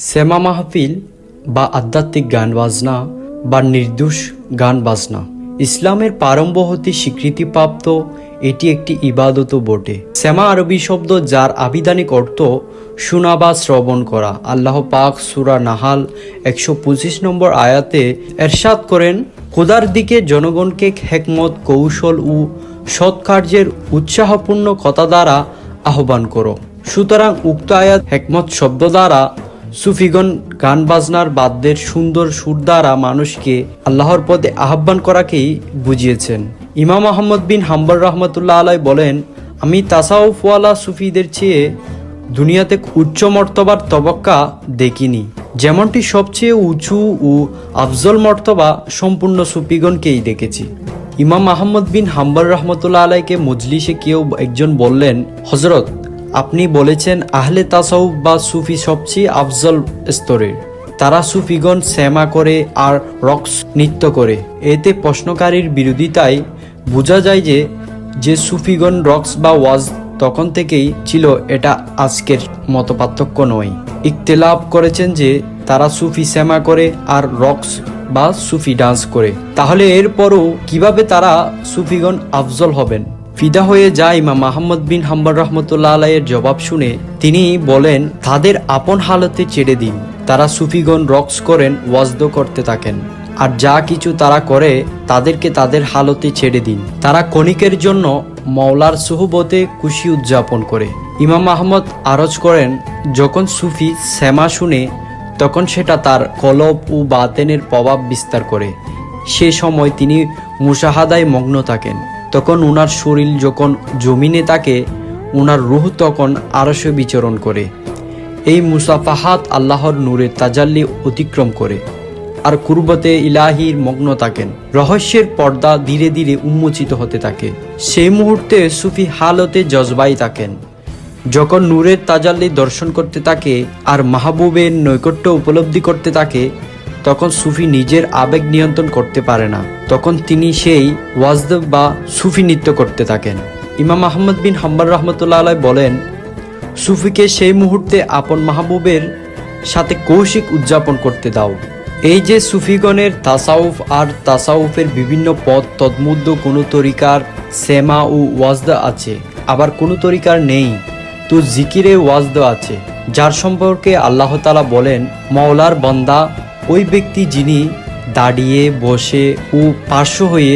সেমা মাহফিল বা আধ্যাত্মিক গান বাজনা বা নির্দোষ গান বাজনা ইসলামের প্রারম্ভ হতে স্বীকৃতিপ্রাপ্ত এটি একটি ইবাদতও বটে। সেমা আরবি শব্দ যার আবিধানিক অর্থ শোনা বা শ্রবণ করা। আল্লাহ পাক সূরা নাহাল 125 নম্বর আয়াতে এরশাদ করেন, খোদার দিকে জনগণকে হিকমত, কৌশল ও সৎকার্যের উৎসাহপূর্ণ কথা দ্বারা আহ্বান করো। সুতরাং উক্ত আয়াত হিকমত শব্দ দ্বারা সুফিগণ গান বাজনার বাদ্যের সুন্দর সুর দ্বারা মানুষকে আল্লাহর পথে আহ্বান করাকেই বুঝিয়েছেন। ইমাম আহমদ বিন হাম্বল রহমতুল্লাহ আলাই বলেন, আমি তাসাউফওয়ালা সুফিদের চেয়ে দুনিয়াতে উচ্চ মর্তবার তবক্কা দেখিনি। যেমনটি সবচেয়ে উঁচু ও আফজল মর্তবা সম্পূর্ণ সুফিগণকেই দেখেছি। ইমাম আহমদ বিন হাম্বল রহমতুল্লাহ আলাইকে মজলিসে কেউ একজন বললেন, হজরত, আপনি বলেছেন আহলে তাসাউফ বা সুফি সবচেয়ে আফজল স্তরের। তারা সুফিগণ সেমা করে আর রক্স নৃত্য করে। এতে প্রশ্নকারীর বিরোধিতায় বোঝা যায় যে সুফিগণ রক্স বা ওয়াজ তখন থেকেই ছিল, এটা আজকের মতো পার্থক্য নয়। ইখতিলাফ করেছেন যে তারা সুফি সেমা করে আর রক্স বা সুফি ডান্স করে, তাহলে এরপরও কিভাবে তারা সুফিগণ আফজল হবেন? ফিদা হয়ে যায় ইমাম আহমদ বিন হাম্বল রহমতুল্লাহ আলাইয়ের জবাব শুনে। তিনি বলেন, তাদের আপন হালতে ছেড়ে দিন। তারা সুফিগণ রক্স করেন, ওয়াজদ করতে থাকেন, আর যা কিছু তারা করে তাদেরকে তাদের হালতে ছেড়ে দিন। তারা ক্ষণিকের জন্য মওলার সুহবতে খুশি উদযাপন করে। ইমাম আহমদ আরজ করেন, যখন সুফি সেমা শুনে তখন সেটা তার কলব ও বাতেনের প্রভাব বিস্তার করে। সে সময় তিনি মুশাহাদায় মগ্ন থাকেন। তখন উনার শরীর যখন জমিনে থাকে, উনার রূহ তখন আরশে বিচরণ করে। এই মুসাফাহাত আল্লাহর নূরের তাজাল্লি অতিক্রম করে আর কুরবতে ইলাহির মগ্ন থাকেন। রহস্যের পর্দা ধীরে ধীরে উন্মোচিত হতে থাকে। সেই মুহূর্তে সুফি হালতে জজবাই থাকেন। যখন নূরের তাজাল্লি দর্শন করতে থাকে আর মাহবুবের নৈকট্য উপলব্ধি করতে থাকে, তখন সুফি নিজের আবেগ নিয়ন্ত্রণ করতে পারে না। তখন তিনি সেই ওয়াজদ বা সুফি নৃত্য করতে থাকেন। ইমাম আহমদ বিন হাম্বল রহমতুল্লাহ আলাই বলেন, সুফিকে সেই মুহূর্তে আপন মাহবুবের সাথে কৌশিক উদযাপন করতে দাও। এই যে সুফিগণের তাসাউফ আর তাসাউফের বিভিন্ন পথ, তন্মধ্যে কোনো তরিকার সেমা ও ওয়াজদ আছে, আবার কোনো তরিকার নেই, তো জিকিরে ওয়াজদ আছে, যার সম্পর্কে আল্লাহ তাআলা বলেন, মাওলার বান্দা ওই ব্যক্তি যিনি দাঁড়িয়ে, বসে ও পার্শ্ব হয়ে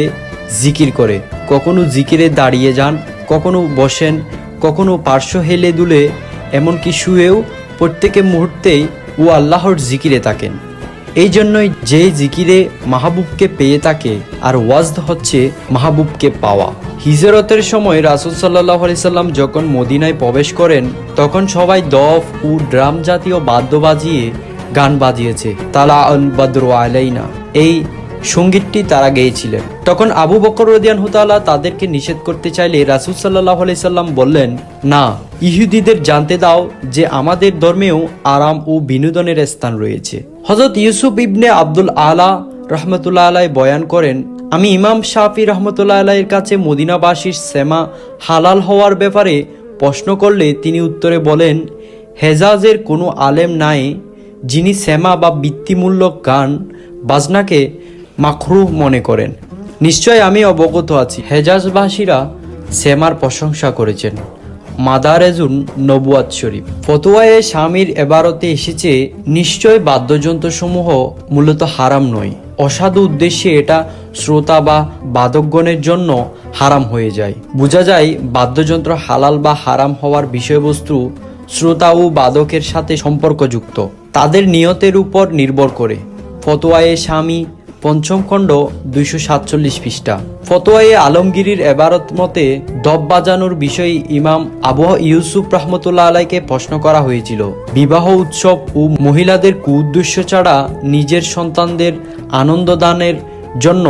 জিকির করে। কখনো জিকিরে দাঁড়িয়ে যান, কখনো বসেন, কখনো পার্শ্ব হেলে দুলে, এমনকি শুয়েও প্রত্যেক মুহূর্তেই ও আল্লাহর জিকিরে থাকেন। এই জন্যই যে জিকিরে মাহবুবকে পেয়ে থাকে, আর ওয়াজদ হচ্ছে মাহবুবকে পাওয়া। হিজরতের সময় রাসূল সাল্লাল্লাহু আলাইহি সাল্লাম যখন মদিনায় প্রবেশ করেন, তখন সবাই দফ ও ড্রাম জাতীয় বাদ্য বাজিয়ে গান বাজিয়েছে। তালা আল বদরু আলাইনা, এই সঙ্গীতটি তারা গেয়েছিলেন। তখন আবু বকর রাদিয়াল্লাহু তাআলা তাদেরকে নিষেধ করতে চাইলে রাসূল সাল্লাল্লাহু আলাইহি সাল্লাম বললেন, না, ইহুদিদের জানতে দাও যে আমাদের ধর্মেও আরাম ও বিনোদনের স্থান রয়েছে। হযরত ইউসুফ ইবনে আব্দুল আলা রহমতুল্লাহ আলাই বয়ান করেন, আমি ইমাম শাফি রহমতুল্লাহ আলাইয়ের কাছে মদিনাবাসীর সেমা হালাল হওয়ার ব্যাপারে প্রশ্ন করলে তিনি উত্তরে বলেন, হেজাজের কোনো আলেম নাই যিনি সেমা বা বৃত্তিমূলক গান বাজনাকে মাকরুহ মনে করেন। নিশ্চয় আমি অবগত আছি, হেজাজবাসীরা সেমার প্রশংসা করেছেন। মাদারেজুন নবুয়াত শরীফ ফতোয়ায়ে শামির এবারতে এসেছে, নিশ্চয় বাদ্যযন্ত্রসমূহ মূলত হারাম নয়। অসাধু উদ্দেশ্যে এটা শ্রোতা বা বাদকগণের জন্য হারাম হয়ে যায়। বোঝা যায় বাদ্যযন্ত্র হালাল বা হারাম হওয়ার বিষয়বস্তু শ্রোতা ও বাদকের সাথে সম্পর্কযুক্ত, তাদের নিয়তের উপর নির্ভর করে। ফতোয়ায়ে শামি ৫ম খণ্ড ২৪৭ পৃষ্ঠা। ফতোয়ায়ে আলমগীরির এবারত মতে দব বাজানোর বিষয়ে ইমাম আবু ইউসুফ রহমতুল্লাহ আলাইকে প্রশ্ন করা হয়েছিল, বিবাহ উৎসব ও মহিলাদের কুউদ্দেশ্য ছাড়া নিজের সন্তানদের আনন্দদানের জন্য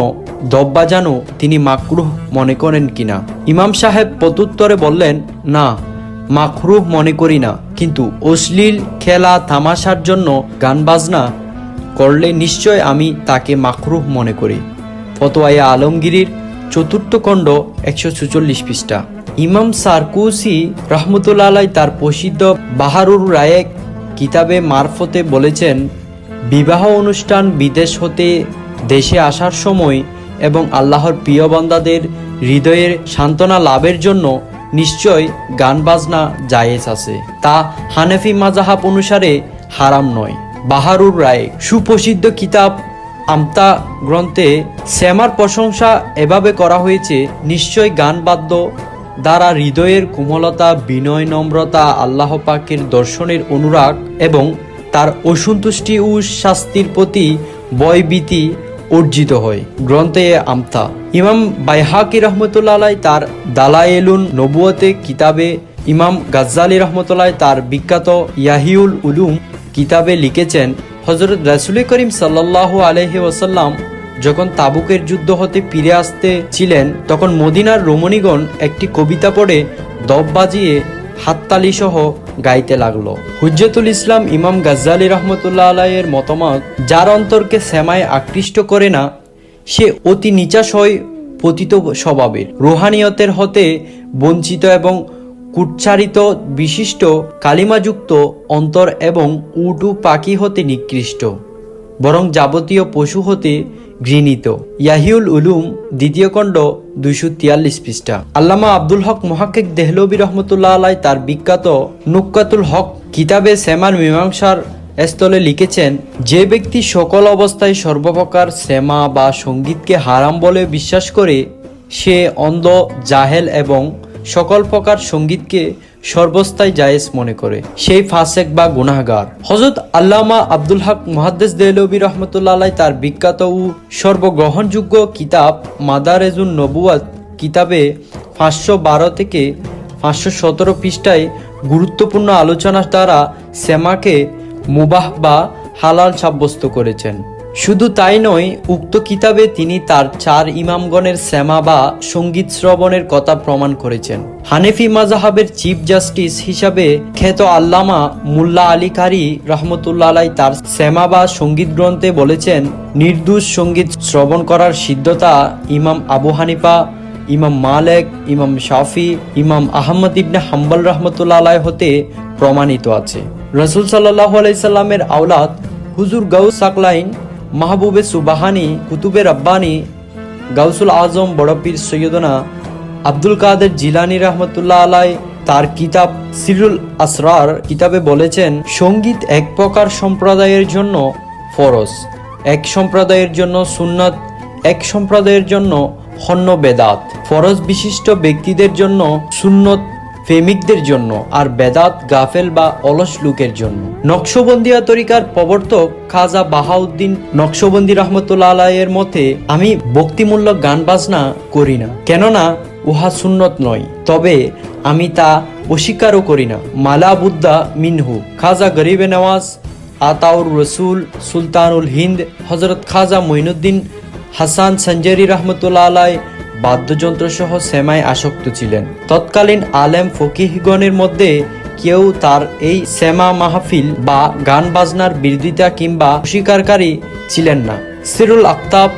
দব বাজানো তিনি মাকরুহ মনে করেন কিনা। ইমাম সাহেব প্রত্যুত্তরে বললেন, না, মাকরুহ মনে করি না, কিন্তু অশ্লীল খেলা তামাশার জন্য গান বাজনা করলে নিশ্চয় আমি তাকে মাকরুহ মনে করি। ফতোয়ায়ে আলমগীরির ৪র্থ খণ্ড ১৪৬ পৃষ্ঠা। ইমাম সারকুসি রহমতুল্লাহ আলাই তার প্রসিদ্ধ বাহারুর রায়েক কিতাবে মারফতে বলেছেন, বিবাহ অনুষ্ঠান বিদেশ হতে দেশে আসার সময় এবং আল্লাহর প্রিয় বান্দাদের হৃদয়ের সান্ত্বনা লাভের জন্য নিশ্চয় গান বাজনা জায়েজ আছে, তা হানেফি মাযহাব অনুসারে হারাম নয়। বাহারুর রায় সুপ্রসিদ্ধ কিতাব আমতা গ্রন্থে শ্যামার প্রশংসা এভাবে করা হয়েছে, নিশ্চয় গান বাদ্য দ্বারা হৃদয়ের কোমলতা, বিনয়, নম্রতা, আল্লাহ পাকের দর্শনের অনুরাগ এবং তার অসন্তুষ্টি ও শাস্তির প্রতি ভয়ভীতি অর্জিত হয়। গ্রন্থে আমতা ইমাম বাইহাকি রহমতুল্লাহ আলাই তার দালায়েলুন নবুয়তে কিতাবে, ইমাম গাজ্জালি রহমতুল্লাহ তার বিখ্যাত ইয়াহিউল উলুম কিতাবে লিখেছেন, হযরত রাসূল করিম সাল্লাল্লাহু আলাইহি ওয়াসাল্লাম যখন তাবুকের যুদ্ধ হতে ফিরে আসতে ছিলেন, তখন মদিনার রমণীগণ একটি কবিতা পড়ে দব বাজিয়ে হাততালি সহ গাইতে লাগলো। হুজ্জতুল ইসলাম ইমাম গাজ্জালি রহমতুল্লাহ আলাইয়ের মতামত, যার অন্তরকে শ্যামায় আকৃষ্ট করে না, সে অতি নিচাশয় পতিত স্বভাবের, রুহানিয়তের হতে বঞ্চিত এবং কুচ্চারিত, বিশিষ্ট কালিমাযুক্ত অন্তর এবং উটু পাখি হতে নিকৃষ্ট, বরং যাবতীয় পশু হতে ঘৃণিত। ইয়াহিউল উলুম দ্বিতীয় খণ্ড 243 পৃষ্ঠা। আল্লামা আব্দুল হক মুহাক্কিক দেহলভী রহমতুল্লাহ আলাই তার বিখ্যাত নুককাতুল হক কিতাবে শ্যামার মীমাংসার স্থলে লিখেছেন, যে ব্যক্তি সকল অবস্থায় সর্বপ্রকার শ্যামা বা সঙ্গীতকে হারাম বলে বিশ্বাস করে, সে অন্ধ, জাহেল এবং সকল প্রকার সঙ্গীতকে সর্বস্থায় জায়েজ মনে করে, সেই ফাসেক বা গুনাহগার। হযরত আল্লামা আব্দুল হক মুহাদ্দিস দেহলভী রহমতুল্লাহ আলাই তার বিখ্যাত ও সর্বগ্রহণযোগ্য কিতাব মাদারেজুন নবুয়াত কিতাবে 512 থেকে 517 পৃষ্ঠায় গুরুত্বপূর্ণ আলোচনার দ্বারা শ্যামাকে মুবাহ বা হালাল সাব্যস্ত করেছেন। শুধু তাই নয়, উক্ত কিতাবে তিনি তার 4 ইমামগণের শ্যামা বা সঙ্গীত শ্রবণের কথা প্রমাণ করেছেন। হানেফি মাযহাবের চিফ জাস্টিস হিসাবে খ্যাত আল্লামা মুল্লা আলী কারি রহমতুল্লাহ আলাই তার শ্যামা বা সঙ্গীত গ্রন্থে বলেছেন, নির্দোষ সঙ্গীত শ্রবণ করার সিদ্ধতা ইমাম আবু হানিফা, ইমাম মালিক, ইমাম শাফি, ইমাম আহমদ ইবনে হাম্বল রহমতুল্লাহ আলাই হতে প্রমাণিত আছে। রাসূল সাল্লাল্লাহু আলাইহি সাল্লামের আওলাদ হুজুর গাউস সাকলাইন, মাহবুবে সুবাহানি, কুতুবে রব্বানি, গাউসুল আজম বড় পীর সৈয়দনা আব্দুল কাদের জিলানী রহমতুল্লাহ আলাই তার কিতাব সিরুল আসরার কিতাবে বলেছেন, সঙ্গীত এক প্রকার সম্প্রদায়ের জন্য ফরজ, এক সম্প্রদায়ের জন্য সুন্নত, এক সম্প্রদায়ের জন্য হন্য বেদাত। ফরজ বিশিষ্ট ব্যক্তিদের জন্য, সুন্নত প্রেমিকদের জন্য, আর বেদাত গাফেল বা অলস লোকের জন্য। নকশবন্দিয়া তরিকার প্রবর্তক খাজা বাহাউদ্দিন নকশবন্দি রহমতুল্লাহ আলাইয়ের মতে, আমি ভক্তিমূলক গান বাজনা করি না, কেননা উহা সুন্নত নয়, তবে আমি তা অস্বীকারও করি না। মালা বুদ্দা মিনহু। খাজা গরিবে নওয়াজ, আতাউর রসুল, সুলতানুল হিন্দ, হজরত খাজা মঈনুদ্দিন হাসান সঞ্জারি রহমতুল্লাহ আলাই বাদ্যযন্ত্র সহ শ্যামায় আসক্ত ছিলেন। তৎকালীন আলেম ফকিহগণের মধ্যে কেউ তার এই শ্যামা মাহফিল বা গান বাজনার বিরোধিতা কিংবা অস্বীকারী ছিলেন না। সিরুল আক্তাব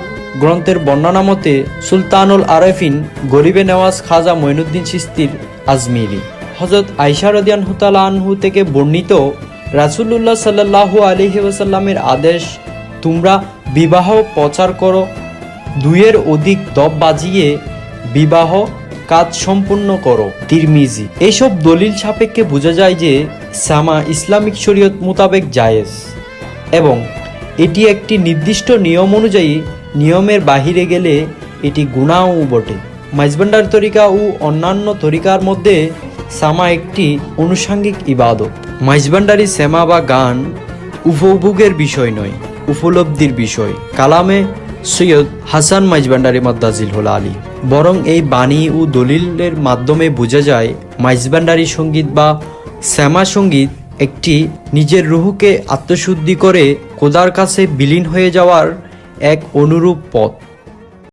গ্রন্থের বর্ণনা মতে, সুলতানুল আরেফিন গরিবে নওয়াজ খাজা মঈনুদ্দিন চিশতির আজমিরি। হযরত আয়েশা রাদিয়াল্লাহু তাআলা আনহু থেকে বর্ণিত, রাসূলুল্লাহ সাল্লাল্লাহু আলাইহি ওয়াসাল্লামের আদেশ, তোমরা বিবাহ প্রচার করো, 2-এর অধিক দব বাজিয়ে বিবাহ কাজ সম্পূর্ণ করো। তিরমিজি। এইসব দলিল সাপেক্ষে বোঝা যায় যে শ্যামা ইসলামিক শরীয়ত মোতাবেক জায়েজ এবং এটি একটি নির্দিষ্ট নিয়ম অনুযায়ী নিয়মের বাহিরে গেলে এটি গুনাহও বটে। মাইজভান্ডারি তরিকা ও অন্যান্য তরিকার মধ্যে শ্যামা একটি আনুষঙ্গিক ইবাদত। মাইজভান্ডারি শ্যামা বা গান উপভোগের বিষয় নয়, উপলব্ধির বিষয়। কালামে সৈয়দ হাসান মাইজভান্ডারি মাদ্দাজিল হুল আলী। বরং এই বাণী ও দলিলের মাধ্যমে বোঝা যায় মাইজভান্ডারি সঙ্গীত বা শ্যামা সঙ্গীত একটি নিজের রুহকে আত্মশুদ্ধি করে খোদার কাছে বিলীন হয়ে যাওয়ার এক অনুরূপ পথ।